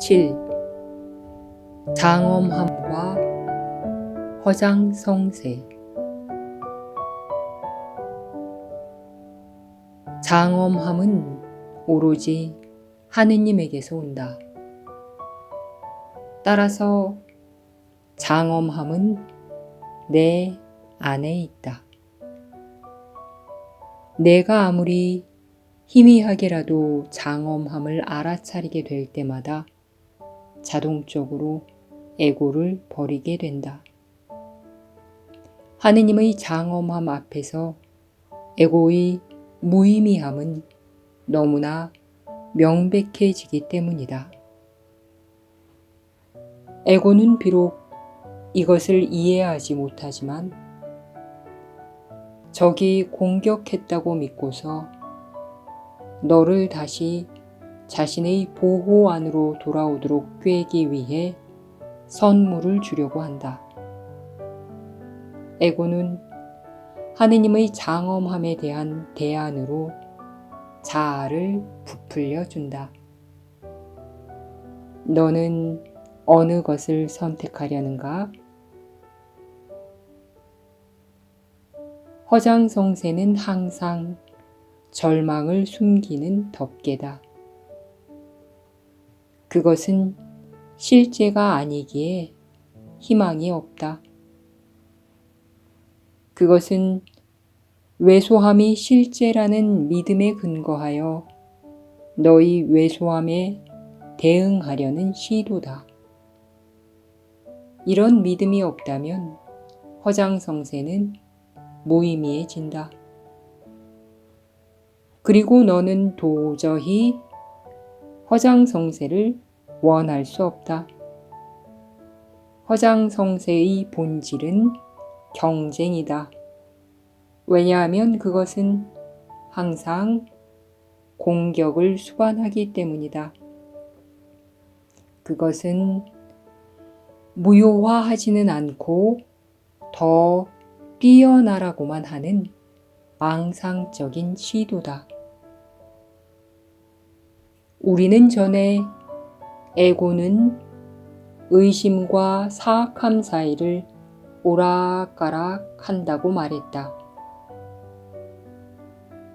7. 장엄함과 허장성세. 장엄함은 오로지 하느님에게서 온다. 따라서 장엄함은 내 안에 있다. 내가 아무리 희미하게라도 장엄함을 알아차리게 될 때마다 자동적으로 에고를 버리게 된다. 하느님의 장엄함 앞에서 에고의 무의미함은 너무나 명백해지기 때문이다. 에고는 비록 이것을 이해하지 못하지만 적이 공격했다고 믿고서 너를 다시 자신의 보호 안으로 돌아오도록 꾀기 위해 선물을 주려고 한다. 에고는 하느님의 장엄함에 대한 대안으로 자아를 부풀려 준다. 너는 어느 것을 선택하려는가? 허장성세는 항상 절망을 숨기는 덮개다. 그것은 실제가 아니기에 희망이 없다. 그것은 왜소함이 실제라는 믿음에 근거하여 너희 왜소함에 대응하려는 시도다. 이런 믿음이 없다면 허장성세는 무의미해진다. 그리고 너는 도저히 허장성세를 원할 수 없다. 허장성세의 본질은 경쟁이다. 왜냐하면 그것은 항상 공격을 수반하기 때문이다. 그것은 무효화하지는 않고 더 뛰어나라고만 하는 망상적인 시도다. 우리는 전에 에고는 의심과 사악함 사이를 오락가락 한다고 말했다.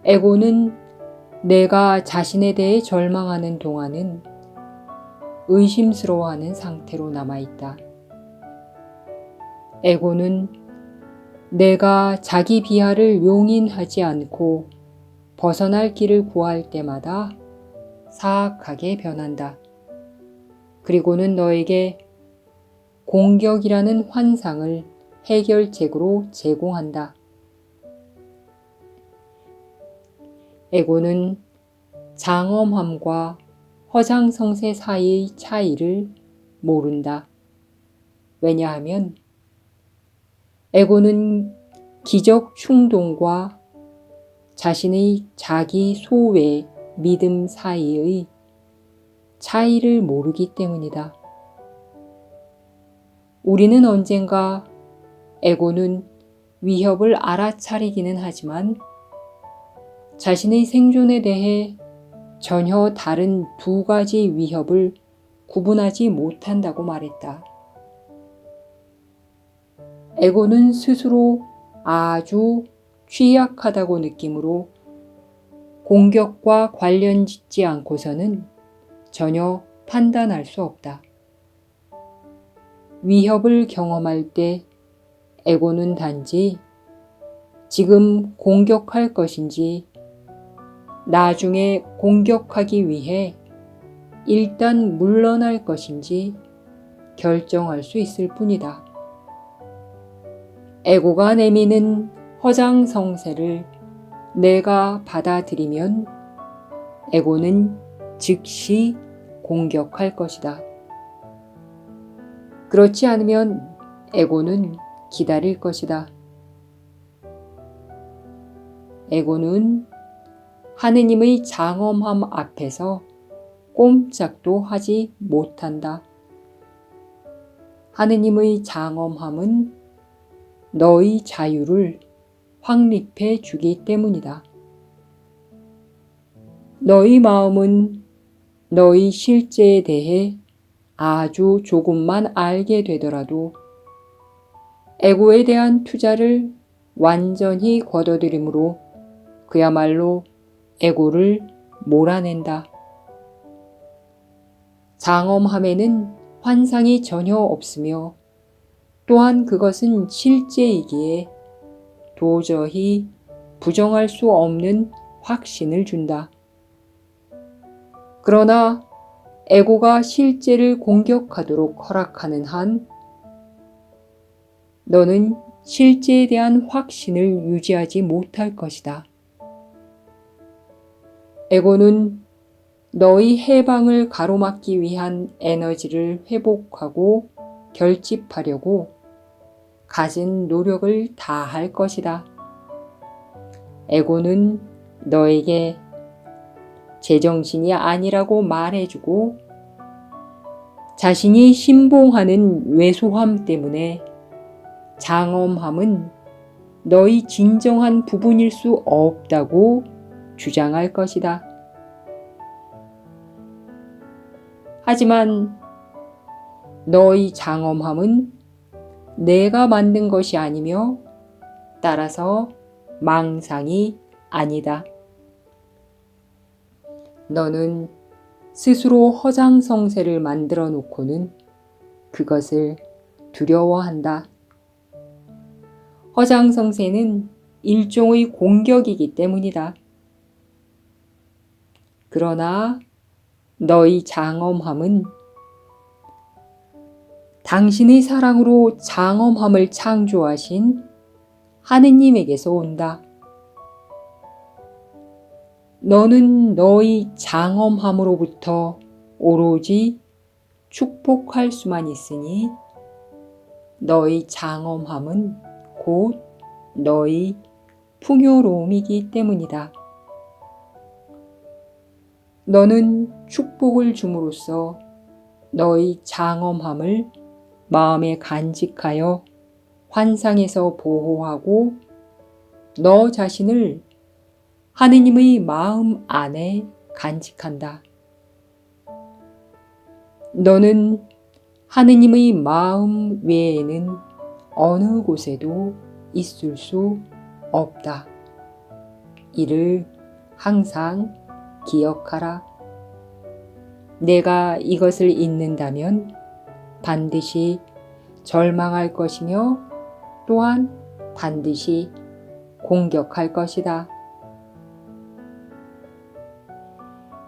에고는 내가 자신에 대해 절망하는 동안은 의심스러워하는 상태로 남아있다. 에고는 내가 자기 비하를 용인하지 않고 벗어날 길을 구할 때마다 사악하게 변한다. 그리고는 너에게 공격이라는 환상을 해결책으로 제공한다. 에고는 장엄함과 허장성세 사이의 차이를 모른다. 왜냐하면 에고는 기적 충동과 자신의 자기 소외 믿음 사이의 차이를 모르기 때문이다. 우리는 언젠가 에고는 위협을 알아차리기는 하지만 자신의 생존에 대해 전혀 다른 두 가지 위협을 구분하지 못한다고 말했다. 에고는 스스로 아주 취약하다고 느끼므로 공격과 관련 짓지 않고서는 전혀 판단할 수 없다. 위협을 경험할 때 에고는 단지 지금 공격할 것인지 나중에 공격하기 위해 일단 물러날 것인지 결정할 수 있을 뿐이다. 에고가 내미는 허장성세를 내가 받아들이면 에고는 즉시 공격할 것이다. 그렇지 않으면 에고는 기다릴 것이다. 에고는 하느님의 장엄함 앞에서 꼼짝도 하지 못한다. 하느님의 장엄함은 너의 자유를 확립해 주기 때문이다. 너희 마음은 너희 실제에 대해 아주 조금만 알게 되더라도 에고에 대한 투자를 완전히 거둬들이므로 그야말로 에고를 몰아낸다. 장엄함에는 환상이 전혀 없으며 또한 그것은 실제이기에 도저히 부정할 수 없는 확신을 준다. 그러나 에고가 실제를 공격하도록 허락하는 한 너는 실제에 대한 확신을 유지하지 못할 것이다. 에고는 너의 해방을 가로막기 위한 에너지를 회복하고 결집하려고 가진 노력을 다할 것이다. 에고는 너에게 제정신이 아니라고 말해주고 자신이 신봉하는 왜소함 때문에 장엄함은 너의 진정한 부분일 수 없다고 주장할 것이다. 하지만 너의 장엄함은 내가 만든 것이 아니며 따라서 망상이 아니다. 너는 스스로 허장성세를 만들어 놓고는 그것을 두려워한다. 허장성세는 일종의 공격이기 때문이다. 그러나 너의 장엄함은 당신의 사랑으로 장엄함을 창조하신 하느님에게서 온다. 너는 너의 장엄함으로부터 오로지 축복할 수만 있으니 너의 장엄함은 곧 너의 풍요로움이기 때문이다. 너는 축복을 줌으로써 너의 장엄함을 마음에 간직하여 환상에서 보호하고 너 자신을 하느님의 마음 안에 간직한다. 너는 하느님의 마음 외에는 어느 곳에도 있을 수 없다. 이를 항상 기억하라. 내가 이것을 잊는다면 반드시 절망할 것이며 또한 반드시 공격할 것이다.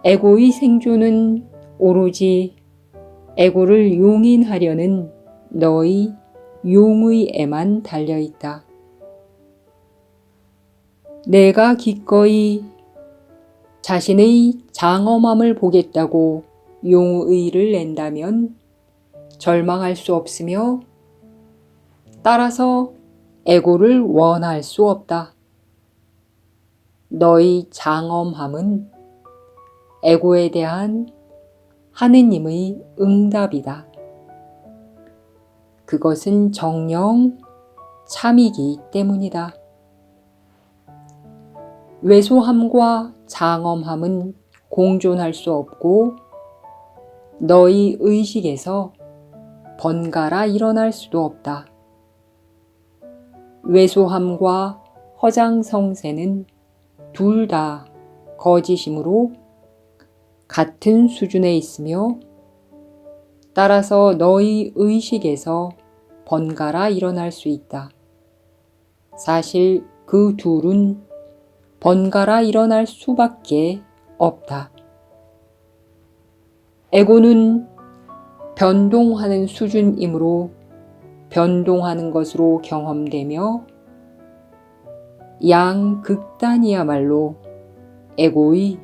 에고의 생존은 오로지 에고를 용인하려는 너의 용의에만 달려있다. 내가 기꺼이 자신의 장엄함을 보겠다고 용의를 낸다면 절망할 수 없으며 따라서 에고를 원할 수 없다. 너의 장엄함은 에고에 대한 하느님의 응답이다. 그것은 정녕 참이기 때문이다. 왜소함과 장엄함은 공존할 수 없고 너의 의식에서 번갈아 일어날 수도 없다. 왜소함과 허장성세는 둘 다 거짓이므로 같은 수준에 있으며 따라서 너의 의식에서 번갈아 일어날 수 있다. 사실 그 둘은 번갈아 일어날 수밖에 없다. 에고는 변동하는 수준이므로 변동하는 것으로 경험되며 양극단이야말로 에고의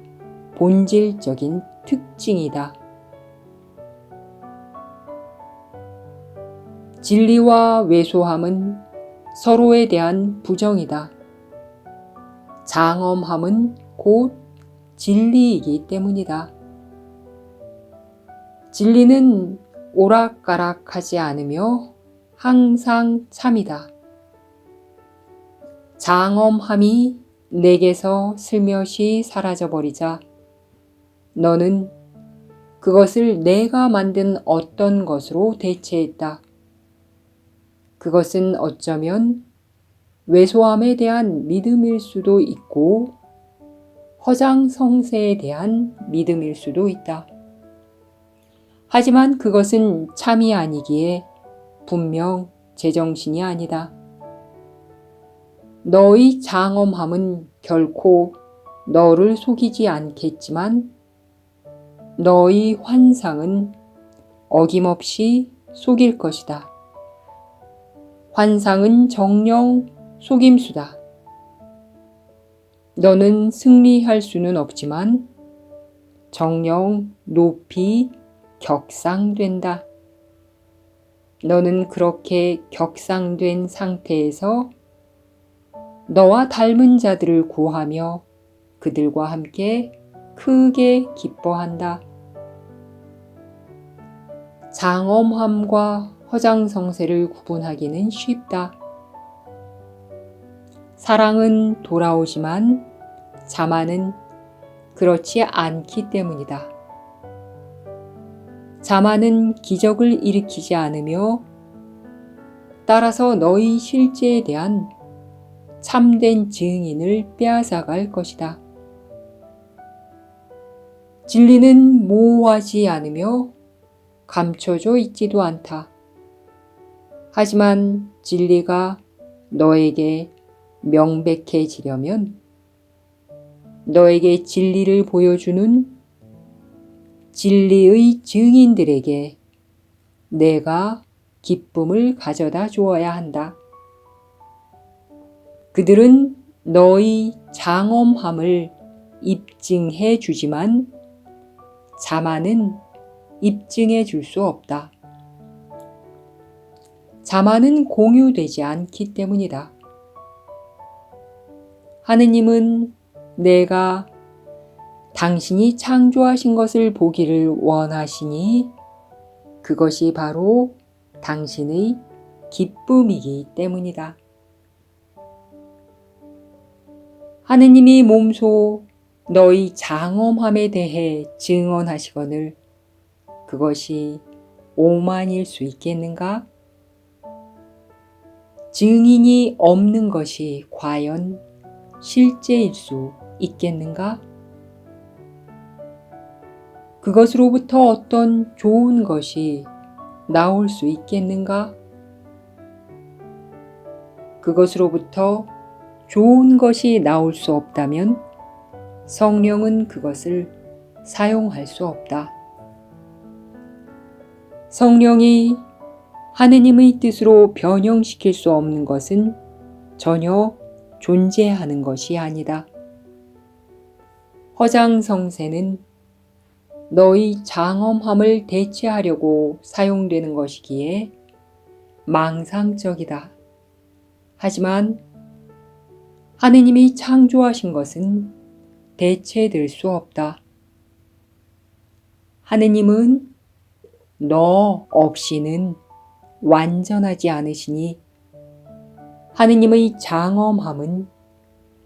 본질적인 특징이다. 진리와 왜소함은 서로에 대한 부정이다. 장엄함은 곧 진리이기 때문이다. 진리는 오락가락하지 않으며 항상 참이다. 장엄함이 내게서 슬며시 사라져버리자 너는 그것을 내가 만든 어떤 것으로 대체했다. 그것은 어쩌면 왜소함에 대한 믿음일 수도 있고 허장성세에 대한 믿음일 수도 있다. 하지만 그것은 참이 아니기에 분명 제정신이 아니다. 너의 장엄함은 결코 너를 속이지 않겠지만 너의 환상은 어김없이 속일 것이다. 환상은 정녕 속임수다. 너는 승리할 수는 없지만 정녕 높이 격상된다. 너는 그렇게 격상된 상태에서 너와 닮은 자들을 구하며 그들과 함께 크게 기뻐한다. 장엄함과 허장성세를 구분하기는 쉽다. 사랑은 돌아오지만 자만은 그렇지 않기 때문이다. 자만은 기적을 일으키지 않으며 따라서 너의 실제에 대한 참된 증인을 빼앗아갈 것이다. 진리는 모호하지 않으며 감춰져 있지도 않다. 하지만 진리가 너에게 명백해지려면 너에게 진리를 보여주는 진리의 증인들에게 내가 기쁨을 가져다 주어야 한다. 그들은 너의 장엄함을 입증해 주지만 자만은 입증해 줄 수 없다. 자만은 공유되지 않기 때문이다. 하느님은 내가 당신이 창조하신 것을 보기를 원하시니 그것이 바로 당신의 기쁨이기 때문이다. 하느님이 몸소 너희 장엄함에 대해 증언하시거늘 그것이 오만일 수 있겠는가? 증인이 없는 것이 과연 실제일 수 있겠는가? 그것으로부터 어떤 좋은 것이 나올 수 있겠는가? 그것으로부터 좋은 것이 나올 수 없다면 성령은 그것을 사용할 수 없다. 성령이 하느님의 뜻으로 변형시킬 수 없는 것은 전혀 존재하는 것이 아니다. 허장성세는 너의 장엄함을 대체하려고 사용되는 것이기에 망상적이다. 하지만 하느님이 창조하신 것은 대체될 수 없다. 하느님은 너 없이는 완전하지 않으시니 하느님의 장엄함은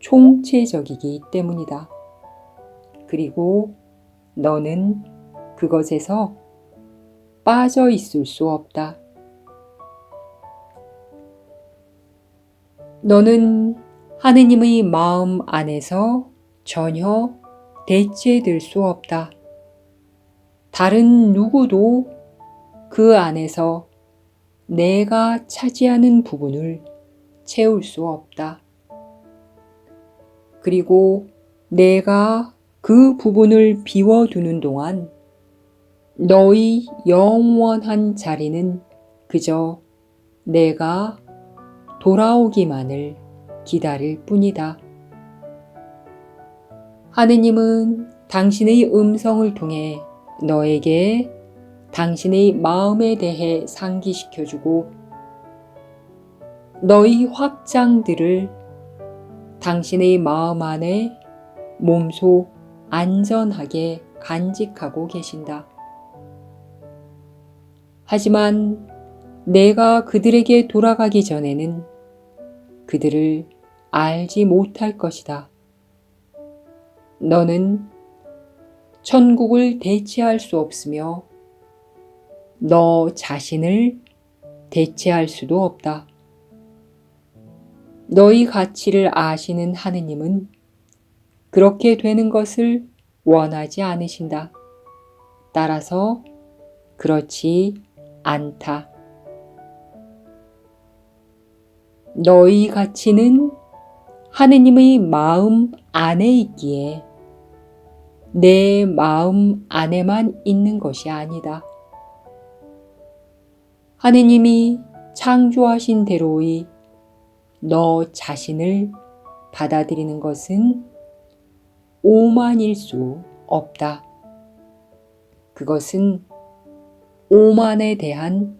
총체적이기 때문이다. 그리고 너는 그것에서 빠져 있을 수 없다. 너는 하느님의 마음 안에서 전혀 대체될 수 없다. 다른 누구도 그 안에서 내가 차지하는 부분을 채울 수 없다. 그리고 내가 그 부분을 비워두는 동안 너의 영원한 자리는 그저 내가 돌아오기만을 기다릴 뿐이다. 하느님은 당신의 음성을 통해 너에게 당신의 마음에 대해 상기시켜주고 너의 확장들을 당신의 마음 안에 몸소 안전하게 간직하고 계신다. 하지만 내가 그들에게 돌아가기 전에는 그들을 알지 못할 것이다. 너는 천국을 대체할 수 없으며 너 자신을 대체할 수도 없다. 너희 가치를 아시는 하느님은 그렇게 되는 것을 원하지 않으신다. 따라서 그렇지 않다. 너희 가치는 하느님의 마음 안에 있기에 내 마음 안에만 있는 것이 아니다. 하느님이 창조하신 대로의 너 자신을 받아들이는 것은 오만일 수 없다. 그것은 오만에 대한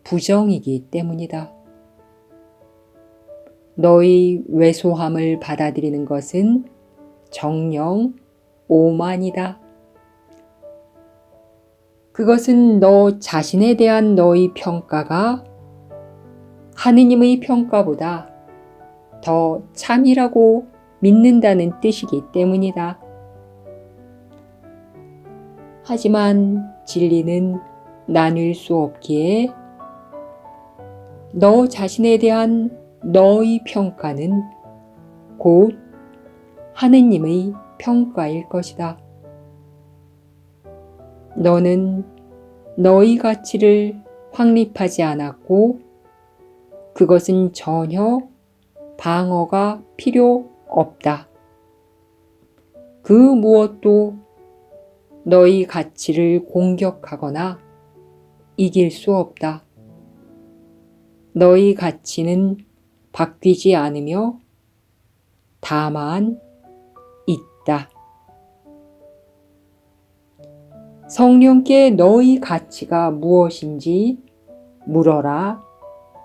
부정이기 때문이다. 너의 왜소함을 받아들이는 것은 정녕 오만이다. 그것은 너 자신에 대한 너의 평가가 하느님의 평가보다 더 참이라고 믿는다는 뜻이기 때문이다. 하지만 진리는 나뉠 수 없기에 너 자신에 대한 너의 평가는 곧 하느님의 평가일 것이다. 너는 너의 가치를 확립하지 않았고 그것은 전혀 방어가 필요 없다. 그 무엇도 너의 가치를 공격하거나 이길 수 없다. 너의 가치는 바뀌지 않으며 다만 있다. 성령께 너의 가치가 무엇인지 물어라.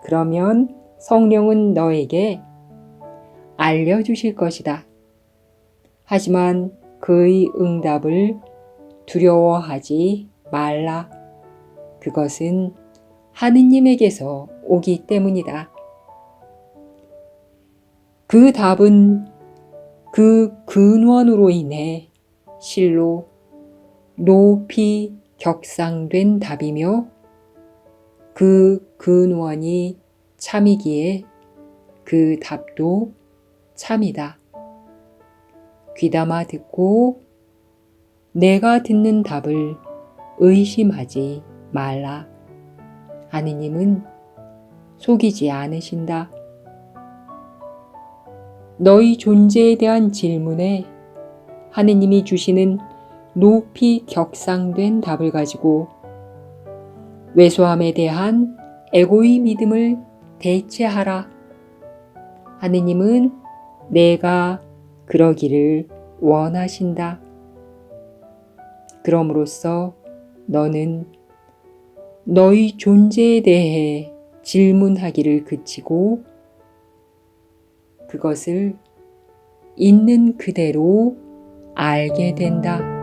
그러면 성령은 너에게 알려주실 것이다. 하지만 그의 응답을 두려워하지 말라. 그것은 하느님에게서 오기 때문이다. 그 답은 그 근원으로 인해 실로 높이 격상된 답이며 그 근원이 참이기에 그 답도 참이다. 귀담아 듣고 내가 듣는 답을 의심하지 말라. 하느님은 속이지 않으신다. 너희 존재에 대한 질문에 하느님이 주시는 높이 격상된 답을 가지고 왜소함에 대한 에고의 믿음을 대체하라. 하느님은 내가 그러기를 원하신다. 그럼으로써 너는 너희 존재에 대해 질문하기를 그치고 그것을 있는 그대로 알게 된다.